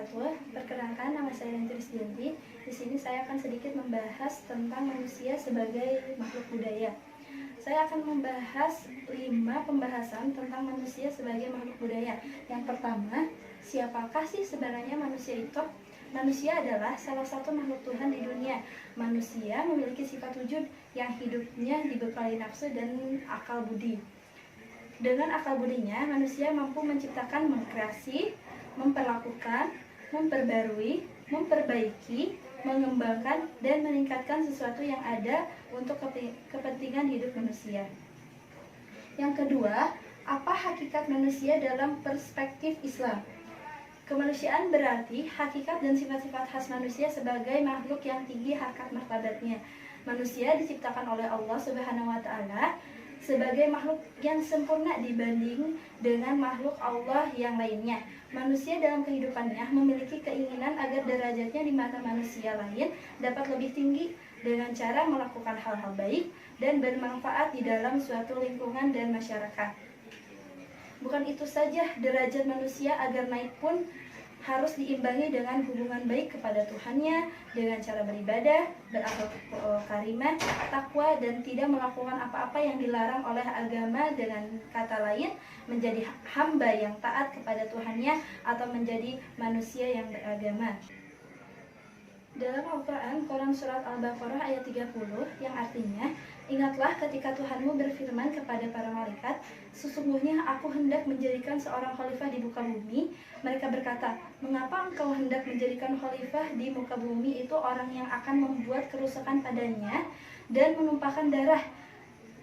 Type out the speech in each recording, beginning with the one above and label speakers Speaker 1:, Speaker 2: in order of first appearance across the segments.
Speaker 1: wabarakatuh. Perkenalkan, nama saya Nanti Rizdianti. Di sini saya akan sedikit membahas tentang manusia sebagai makhluk budaya. Saya akan membahas 5 pembahasan tentang manusia sebagai makhluk budaya. Yang pertama, siapakah sih sebenarnya manusia itu? Manusia adalah salah satu makhluk Tuhan di dunia. Manusia memiliki sifat wujud yang hidupnya dibekali nafsu dan akal budi. Dengan akal budinya, manusia mampu menciptakan, mengkreasi, memperlakukan, memperbarui, memperbaiki, mengembangkan, dan meningkatkan sesuatu yang ada untuk kepentingan hidup manusia. Yang kedua, apa hakikat manusia dalam perspektif Islam? Kemanusiaan berarti hakikat dan sifat-sifat khas manusia sebagai makhluk yang tinggi harkat martabatnya. Manusia diciptakan oleh Allah Subhanahu wa Ta'ala sebagai makhluk yang sempurna dibanding dengan makhluk Allah yang lainnya. Manusia dalam kehidupannya memiliki keinginan agar derajatnya di mata manusia lain dapat lebih tinggi dengan cara melakukan hal-hal baik dan bermanfaat di dalam suatu lingkungan dan masyarakat. Bukan itu saja, derajat manusia agar naik pun harus diimbangi dengan hubungan baik kepada Tuhannya, dengan cara beribadah, berakhlak karimah, takwa, dan tidak melakukan apa-apa yang dilarang oleh agama. Dengan kata lain, menjadi hamba yang taat kepada Tuhannya atau menjadi manusia yang beragama. Dalam Al-Quran, Quran Surat Al-Baqarah ayat 30, yang artinya, ingatlah ketika Tuhanmu berfirman kepada para malaikat, sesungguhnya aku hendak menjadikan seorang khalifah di muka bumi. Mereka berkata, mengapa engkau hendak menjadikan khalifah di muka bumi itu orang yang akan membuat kerusakan padanya dan menumpahkan darah?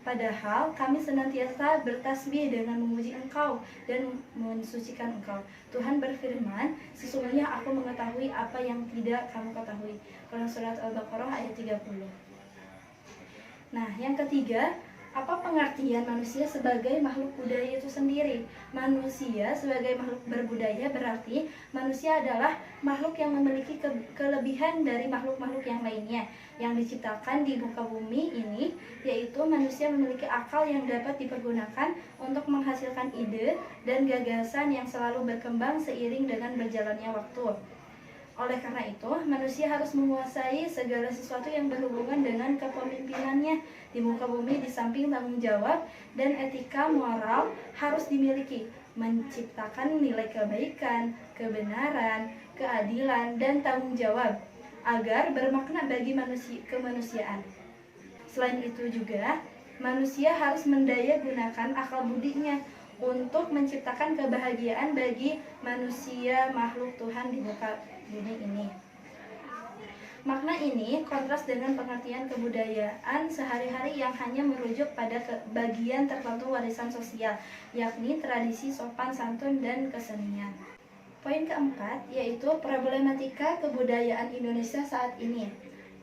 Speaker 1: Padahal kami senantiasa bertasbih dengan memuji engkau dan mensucikan engkau. Tuhan berfirman, sesungguhnya aku mengetahui apa yang tidak kamu ketahui. Quran Surat Al-Baqarah ayat 30. Nah, yang ketiga, apa pengertian manusia sebagai makhluk budaya itu sendiri? Manusia sebagai makhluk berbudaya berarti manusia adalah makhluk yang memiliki kelebihan dari makhluk-makhluk yang lainnya yang diciptakan di muka bumi ini, yaitu manusia memiliki akal yang dapat dipergunakan untuk menghasilkan ide dan gagasan yang selalu berkembang seiring dengan berjalannya waktu. Oleh karena itu, manusia harus menguasai segala sesuatu yang berhubungan dengan kepemimpinannya di muka bumi. Di samping tanggung jawab dan etika moral harus dimiliki, menciptakan nilai kebaikan, kebenaran, keadilan, dan tanggung jawab agar bermakna bagi kemanusiaan. Selain itu juga, manusia harus mendaya gunakan akal budinya untuk menciptakan kebahagiaan bagi manusia makhluk Tuhan di muka bumi ini. Makna ini kontras dengan pengertian kebudayaan sehari-hari yang hanya merujuk pada bagian tertentu warisan sosial, yakni tradisi sopan santun dan kesenian. Poin keempat yaitu problematika kebudayaan Indonesia saat ini.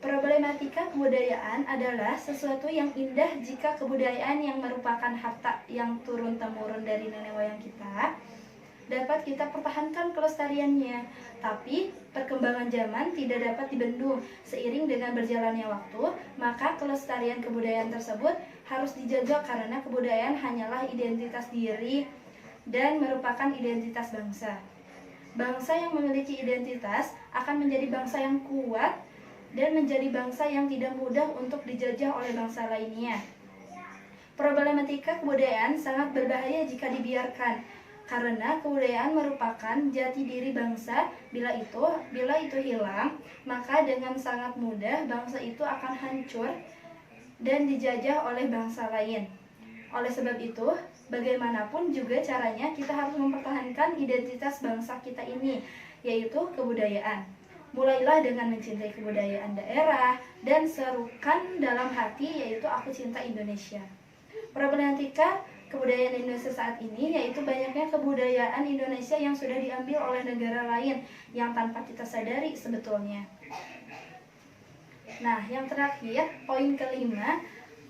Speaker 1: Problematika kebudayaan adalah sesuatu yang indah jika kebudayaan yang merupakan harta yang turun-temurun dari nenek moyang kita dapat kita pertahankan kelestariannya. Tapi perkembangan zaman tidak dapat dibendung. Seiring dengan berjalannya waktu, maka kelestarian kebudayaan tersebut harus dijaga karena kebudayaan hanyalah identitas diri dan merupakan identitas bangsa. Bangsa yang memiliki identitas akan menjadi bangsa yang kuat dan menjadi bangsa yang tidak mudah untuk dijajah oleh bangsa lainnya. Problematika kebudayaan sangat berbahaya jika dibiarkan, karena kebudayaan merupakan jati diri bangsa. Bila itu hilang, maka dengan sangat mudah bangsa itu akan hancur dan dijajah oleh bangsa lain. Oleh sebab itu, bagaimanapun juga caranya kita harus mempertahankan identitas bangsa kita ini, yaitu kebudayaan. Mulailah dengan mencintai kebudayaan daerah dan serukan dalam hati, yaitu aku cinta Indonesia. Problematika kebudayaan Indonesia saat ini yaitu banyaknya kebudayaan Indonesia yang sudah diambil oleh negara lain yang tanpa kita sadari sebetulnya. Nah, yang terakhir, poin kelima,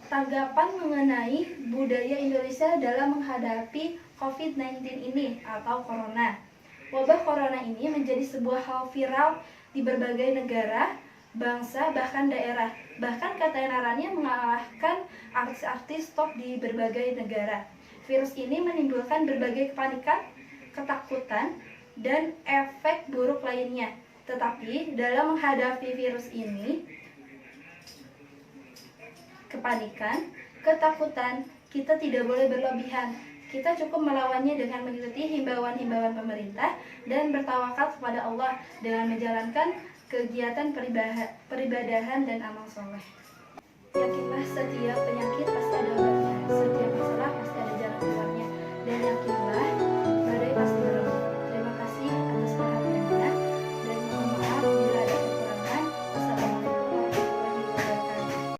Speaker 1: tanggapan mengenai budaya Indonesia dalam menghadapi COVID-19 ini atau Corona. Wabah Corona ini menjadi sebuah hal viral di berbagai negara, bangsa, bahkan daerah. Bahkan ketenarannya mengalahkan artis-artis top di berbagai negara. Virus ini menimbulkan berbagai kepanikan, ketakutan, dan efek buruk lainnya. Tetapi dalam menghadapi virus ini, kepanikan, ketakutan, kita tidak boleh berlebihan. Kita cukup melawannya dengan mengikuti himbauan-himbauan pemerintah dan bertawakal kepada Allah dengan menjalankan kegiatan peribadahan dan amal soleh. Yakinlah setiap penyakit pasti